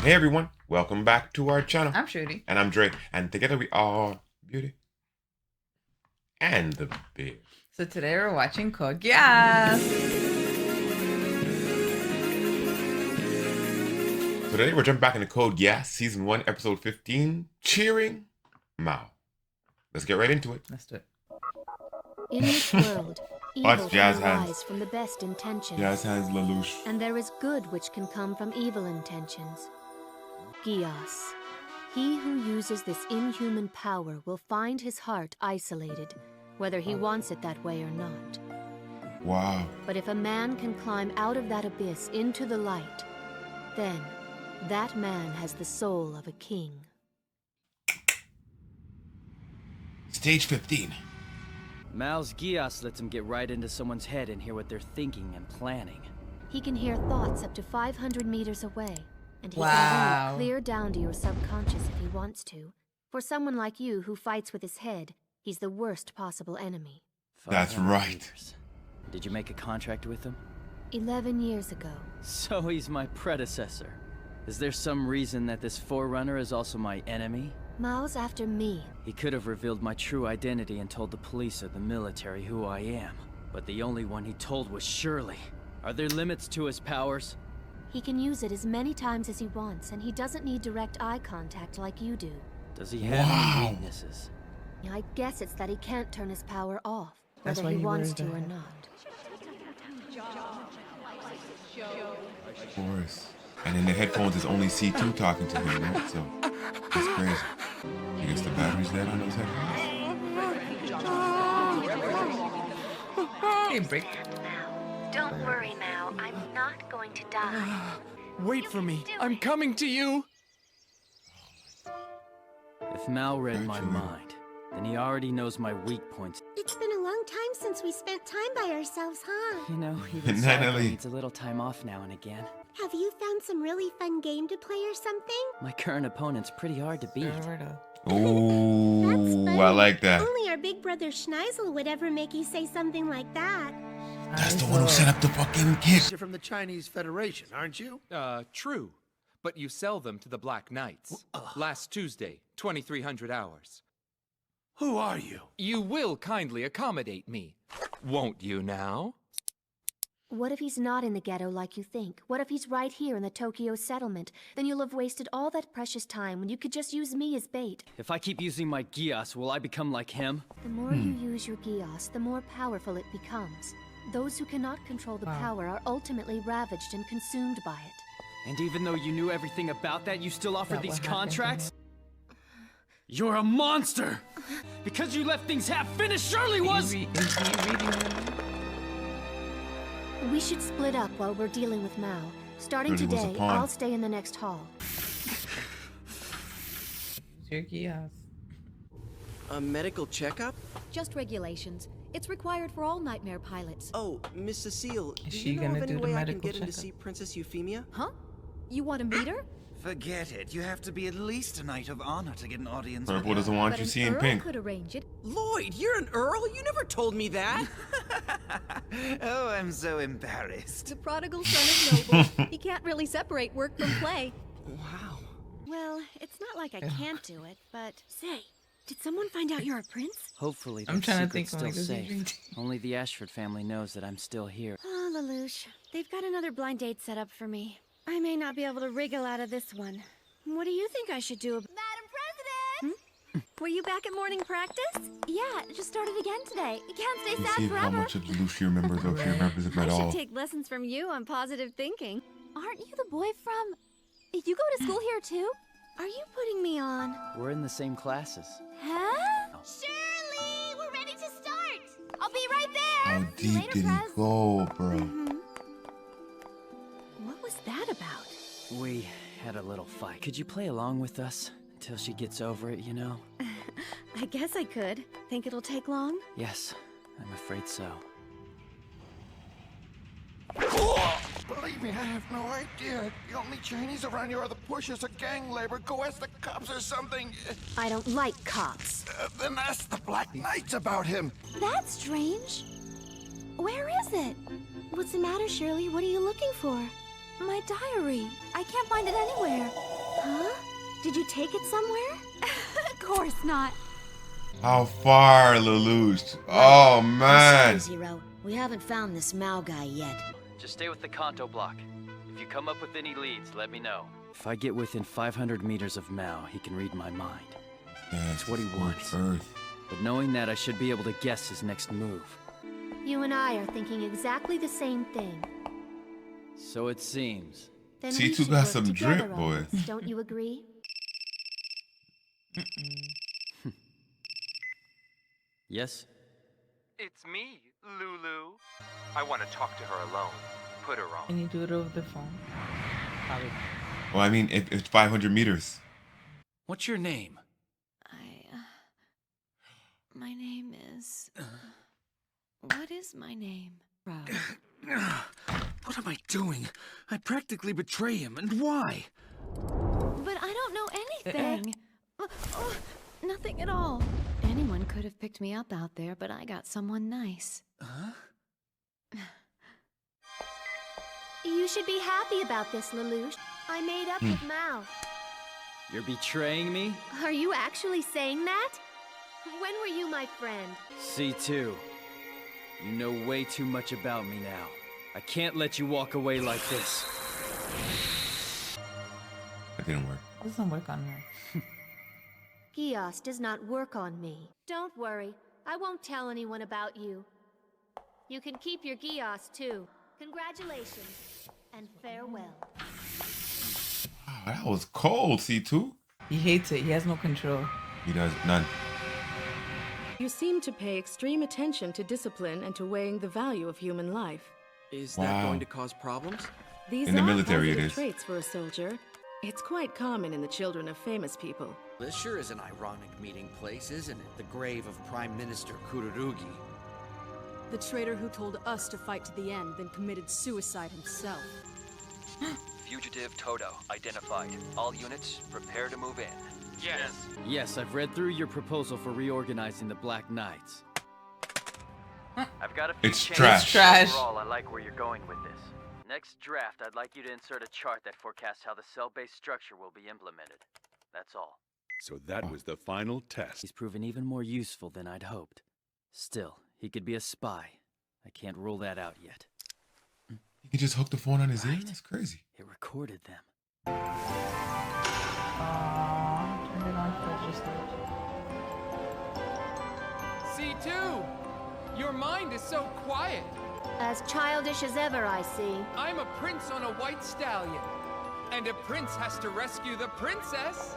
Hey everyone, welcome back to our channel. I'm Shruti. And I'm Dre. And together we are Beauty and the Beard. So today we're watching Code Geass. So today we're jumping back into Code Geass, Season 1, Episode 15, Cheering Mao. Let's get right into it. Let's do it. In this world, Watch evil Jazz can hands. arise from the best intentions. Jazz hands, Lelouch. And there is good which can come from evil intentions. Geass. He who uses this inhuman power will find his heart isolated, whether he wants it that way or not. Wow. But if a man can climb out of that abyss into the light, then that man has the soul of a king. Stage 15. Mao's Geass lets him get right into someone's head and hear what they're thinking and planning. He can hear thoughts up to 500 meters away, and he Wow. can read clear down to your subconscious if he wants to. For someone like you who fights with his head, he's the worst possible enemy. That's 500 right. meters. Did you make a contract with him? 11 years ago. So he's my predecessor. Is there some reason that this Forerunner is also my enemy? Mao's after me. He could have revealed my true identity and told the police or the military who I am. But the only one he told was Shirley. Are there limits to his powers? He can use it as many times as he wants, and he doesn't need direct eye contact like you do. Does he have any weaknesses? I guess it's that he can't turn his power off, That's whether why he he wants wears to or that. not. Of course. And in the headphones, it's only C2 talking to him, right? So, that's crazy. I guess the battery's dead on those headphones. Hey, break. Don't worry, Mao. I'm not going to die. Wait for me. I'm coming to you. If Mao read my Actually. mind, then he already knows my weak points. It's been a long time since we spent time by ourselves, huh? You know, even Natalie. Cypher needs a little time off now and again. Have you found some really fun game to play or something? My current opponent's pretty hard to beat. Oh, That's I like that. Only our big brother Schneisel would ever make you say something like that. That's the one who set up the fucking kick. You're from the Chinese Federation, aren't you? True. But you sell them to the Black Knights. Last Tuesday, 2300 hours. Who are you? You will kindly accommodate me, won't you now? What if he's not in the ghetto like you think? What if he's right here in the Tokyo settlement? Then you'll have wasted all that precious time when you could just use me as bait. If I keep using my Geass, will I become like him? The more you use your Geass, the more powerful it becomes. Those who cannot control the power are ultimately ravaged and consumed by it. And even though you knew everything about that, you still offered That these what happened to contracts? You're a monster! Because you let things half-finished, Shirley was! Is he reading them? We should split up while we're dealing with Mao. Starting Really was a today, pawn. I'll stay in the next hall. It's your Geass. A medical checkup? Just regulations. It's required for all Nightmare pilots. Oh, Miss Cecile, Is do she you know gonna of any do the way I can medical get in to checkup? see Princess Euphemia? Huh? You want to meet her? Forget it. You have to be at least a knight of honor to get an audience with Purple her. doesn't want But you an seeing Earl pink. could arrange it. Lloyd, you're an Earl? You never told me that! Oh, I'm so embarrassed. The prodigal son of nobles. He can't really separate work from play. Wow. Well, it's not like I can't do it, but... Say, did someone find out you're a prince? Hopefully I'm that trying to secret's think, still like, does he safe. read? Only the Ashford family knows that I'm still here. Oh, Lelouch. They've got another blind date set up for me. I may not be able to wriggle out of this one. What do you think I should do? Madam President! Were you back at morning practice? Yeah, it just started again today. You can't stay Let's sad see how forever. much of Lelouch she remembers or if she remembers it I at all. should take lessons from you on positive thinking. Aren't you the boy from... You go to school here too? Are you putting me on? We're in the same classes. Huh? Shirley! We're ready to start! I'll be right there! How See you deep later, did he Prez. go, bro? What was that about? We had a little fight. Could you play along with us? Until she gets over it, you know? I guess I could. Think it'll take long? Yes, I'm afraid so. Believe me, I have no idea. The only Chinese around here are the pushers of gang labor. Go ask the cops or something. I don't like cops. Then ask the Black Knights about him. That's strange. Where is it? What's the matter, Shirley? What are you looking for? My diary. I can't find it anywhere. Huh? Did you take it somewhere? Of course not. How far, Lelouch? Oh, man. Zero, we haven't found this Mao guy yet. Just stay with the Kanto block. If you come up with any leads, let me know. If I get within 500 meters of Mao, he can read my mind. That's what he wants. Earth. But knowing that, I should be able to guess his next move. You and I are thinking exactly the same thing. So it seems. Then See, we two should got work some together drip, on boys. this, don't you agree? Yes? It's me, Lulu. I want to talk to her alone. Put her on. Can you do it over the phone? Probably. Well, I mean, if it's 500 meters. What's your name? My name is... What is my name? What am I doing? I practically betray him, and why? But I don't know anything. Nothing at all. Anyone could have picked me up out there, but I got someone nice. Huh? You should be happy about this, Lelouch. I made up with Mao. You're betraying me? Are you actually saying that? When were you my friend? C2. You know way too much about me now. I can't let you walk away like this. That didn't work. It doesn't work on her. Geass does not work on me. Don't worry, I won't tell anyone about you. You can keep your Geass too. Congratulations, and farewell. Wow, that was cold, C2. He hates it. He has no control. He does none. You seem to pay extreme attention to discipline and to weighing the value of human life. Is that going to cause problems? These In the are military, it positive is. traits for a soldier. It's quite common in the children of famous people. This sure is an ironic meeting place, isn't it? The grave of Prime Minister Kururugi. The traitor who told us to fight to the end, then committed suicide himself. Fugitive Toto identified. All units, prepare to move in. Yes. Yes, I've read through your proposal for reorganizing the Black Knights. I've got a few It's changes. trash. It's trash. Overall, I like where you're going with this. Next draft, I'd like you to insert a chart that forecasts how the cell-based structure will be implemented. That's all. So that was the final test. He's proven even more useful than I'd hoped. Still, he could be a spy. I can't rule that out yet. He could just hook the phone on his ear? That's crazy. It recorded them. Turn it on for just C2! Your mind is so quiet. As childish as ever, I see. I'm a prince on a white stallion. And a prince has to rescue the princess.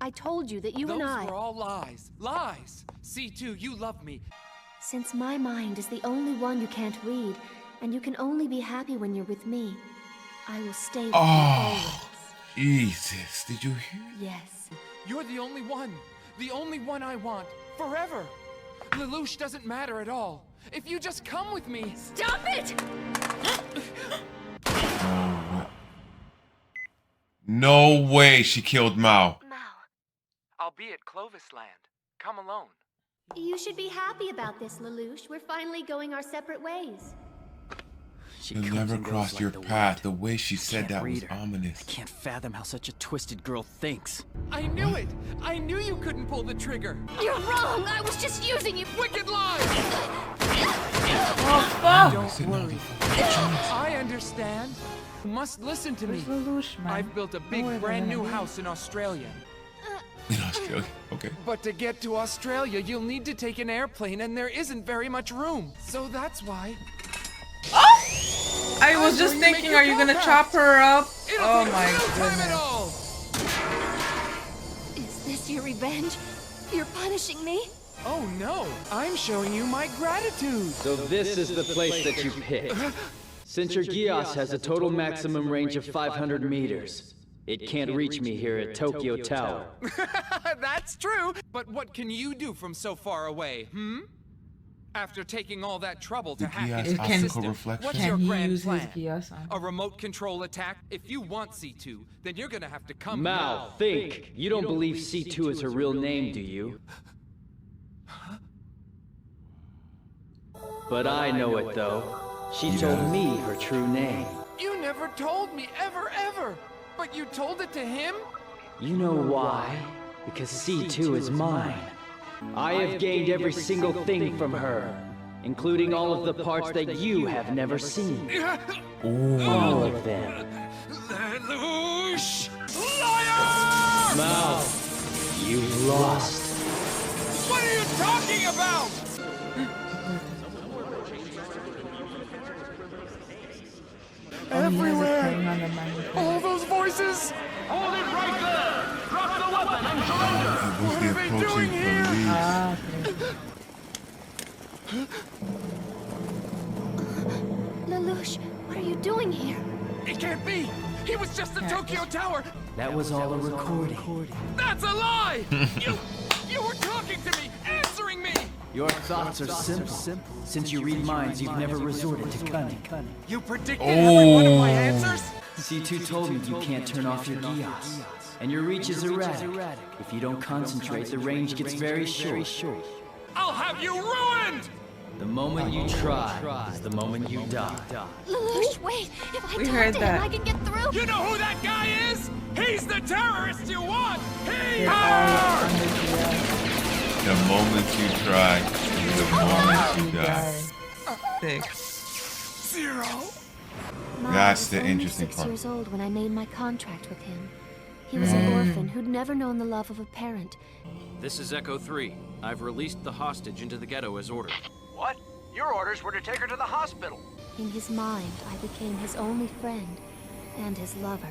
I told you that you and I... Those were all lies. Lies! C2, you love me. Since my mind is the only one you can't read, and you can only be happy when you're with me, I will stay with you always. Jesus, did you hear? Yes. You're the only one. The only one I want. Forever. Lelouch doesn't matter at all. If you just come with me. Stop it! No way. No way she killed Mao. I'll be at Clovis Land. Come alone. You should be happy about this, Lelouch. We're finally going our separate ways. You'll never cross your path. The way she said that was ominous. I can't fathom how such a twisted girl thinks. I knew it! I knew you couldn't pull the trigger! You're wrong! I was just using you! Wicked lies! Oh, fuck! Don't worry. I understand. You must listen to me. Lelouch, man? I've built a big brand new house in Australia. In Australia, okay. But to get to Australia, you'll need to take an airplane and there isn't very much room. So that's why... Oh! I was just thinking, are you gonna chop her up? Oh my goodness. Is this your revenge? You're punishing me? Oh no, I'm showing you my gratitude. So this is the place that you picked. Since your Geass has a total maximum range of 500 meters, it can't reach me here at Tokyo Tower. That's true. But what can you do from so far away, After taking all that trouble to hack into the system, what's your grand plan? A remote control attack? If you want C2, then you're gonna have to come Mao, think! You don't believe C2 is her real name, do you? But I know it, though. She told me her true name. You never told me, ever. But you told it to him? You know why? Because C2 is mine. I have gained every single thing from her, including all of the parts that you have never seen. All of them. Lelouch! Liar! Mouth, you've lost. What are you talking about? Everywhere! All those voices! Hold it right there! Drop the weapon and surrender! What are they doing here? Lelouch, what are you doing here? It can't be! He was just in Tokyo Tower! That was all a recording. That's a lie! You were talking to me, answering me! Your thoughts are simple. Since you read minds, you've never resorted to cunning. You predicted every one of my answers? C2 told me you can't turn off your Geass, and your reach is erratic. If you don't concentrate, the range gets very short. I'll have you ruined! The moment you try is the moment you die. Lelouch, wait! If I We talk heard to that. him, I can get through! You know who that guy is? He's the terrorist you want! They're all under Geass. The moment you try is the moment you die. 6. 0. Miles That's was the only interesting 6 part. years old when I made my contract with him. He was an orphan who'd never known the love of a parent. This is Echo 3. I've released the hostage into the ghetto as ordered. What? Your orders were to take her to the hospital. In his mind, I became his only friend and his lover,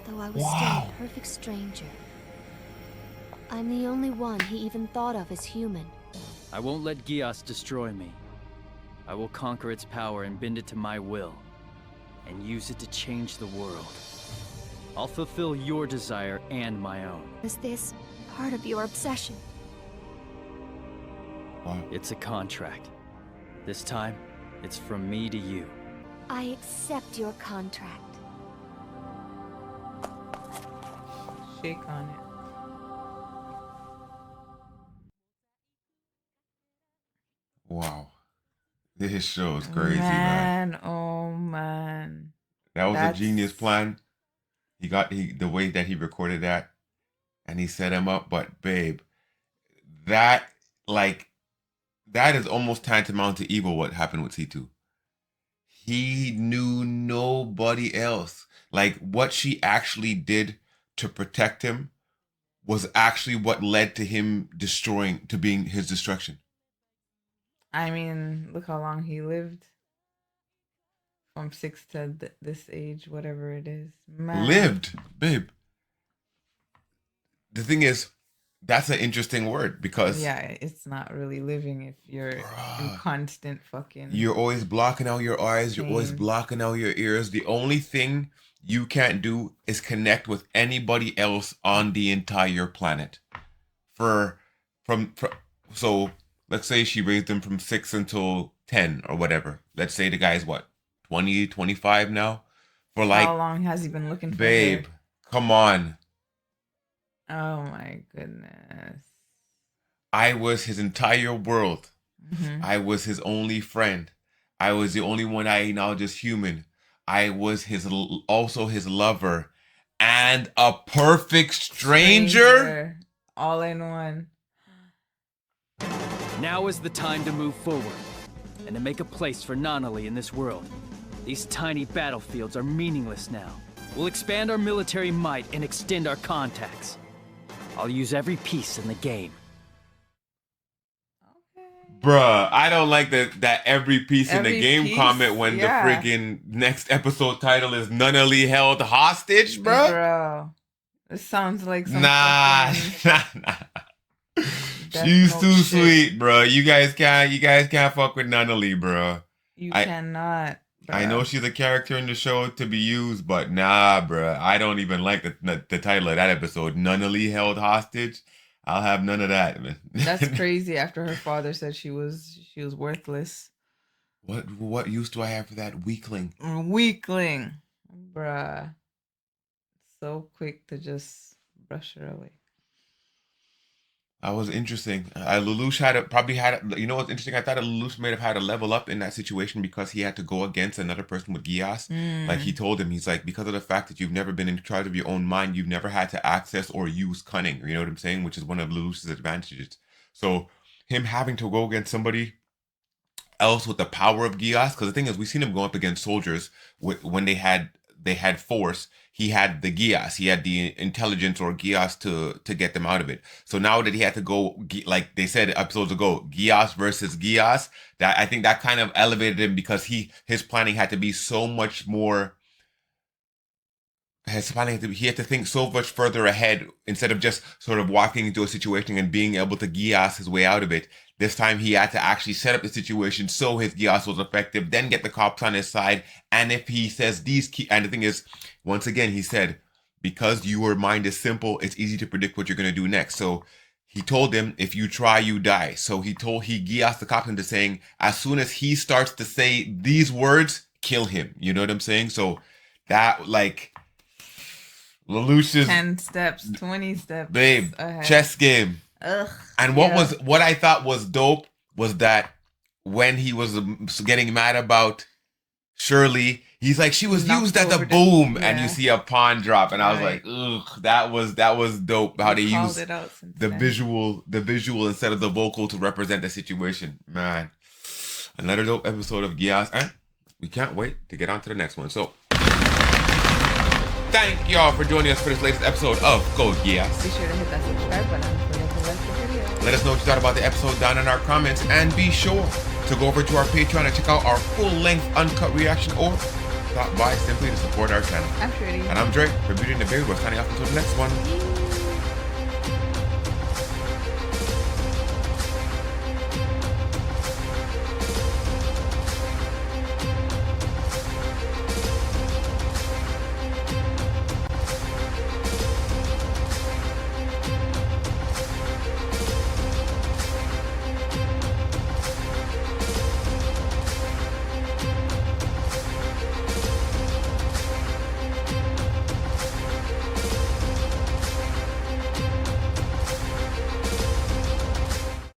though I was still a perfect stranger. I'm the only one he even thought of as human. I won't let Geass destroy me. I will conquer its power and bend it to my will, and use it to change the world. I'll fulfill your desire and my own. Is this part of your obsession? It's a contract. This time, it's from me to you. I accept your contract. Shake on it. Wow. This show is crazy, man. Oh man. That was a genius plan. The way that he recorded that, and he set him up. But babe, that is almost tantamount to evil. What happened with C2? He knew nobody else. Like, what she actually did to protect him was actually what led to him being his destruction. I mean, look how long he lived. From 6 to this age, whatever it is. Man. Lived, babe. The thing is, that's an interesting word because yeah, it's not really living if you're in constant fucking. You're always blocking out your eyes. You're always blocking out your ears. The only thing you can't do is connect with anybody else on the entire planet. So let's say she raised him from 6 until 10 or whatever. Let's say the guy's what, 20, 25 now? For like, how long has he been looking for babe, her? come on. Oh my goodness. I was his entire world. Mm-hmm. I was his only friend. I was the only one I acknowledged as human. I was also his lover and a perfect stranger. All in one. Now is the time to move forward and to make a place for Nunnally in this world. These tiny battlefields are meaningless now. We'll expand our military might and extend our contacts. I'll use every piece in the game. Bruh, I don't like that every piece in the game comment when the friggin' next episode title is Nunnally held hostage, bruh. Bro, this sounds like some nah. She's too sweet, bro. You guys can't fuck with Nunnally, bro. You cannot. Bruh. I know she's a character in the show to be used, but nah, bro. I don't even like the title of that episode. Nunnally held hostage. I'll have none of that, man. That's crazy. After her father said she was worthless. What use do I have for that weakling? Weakling, bruh. So quick to just brush her away. That was interesting. Lelouch probably had, you know what's interesting? I thought Lelouch may have had a level up in that situation because he had to go against another person with Geass. Like he told him, he's like, because of the fact that you've never been in charge of your own mind, you've never had to access or use cunning. You know what I'm saying? Which is one of Lelouch's advantages. So him having to go against somebody else with the power of Geass, because the thing is, we've seen him go up against soldiers when they had force. He had the Geass, he had the intelligence or Geass to get them out of it. So now that he had to go, like they said episodes ago, Geass versus Geass, that I think that kind of elevated him because his planning had to be so much more. He had to think so much further ahead instead of just sort of walking into a situation and being able to Geass his way out of it. This time he had to actually set up the situation so his Geass was effective, then get the cops on his side. And if he says these key, and the thing is, once again, he said, because your mind is simple, it's easy to predict what you're going to do next. So he told him, if you try, you die. So he Geassed the cops into saying, as soon as he starts to say these words, kill him. You know what I'm saying? So that, like, Lelouch's 10 steps, 20 steps. Babe, ahead. Chess game. Ugh. And what I thought was dope was that when he was getting mad about Shirley, he's like, she was used as a boom, and you see a pawn drop, and I was like, ugh, that was dope. How they use the visual instead of the vocal to represent the situation. Man, another dope episode of Geass, and we can't wait to get on to the next one. So thank y'all for joining us for this latest episode of Code Geass. Be sure to hit that subscribe button before you watch the video. Let us know what you thought about the episode down in our comments, and be sure to go over to our Patreon and check out our full-length uncut reaction, or stop by simply to support our channel. I'm Shruti. And I'm Dre. For Beauty and the Beard, we're signing off until the next one.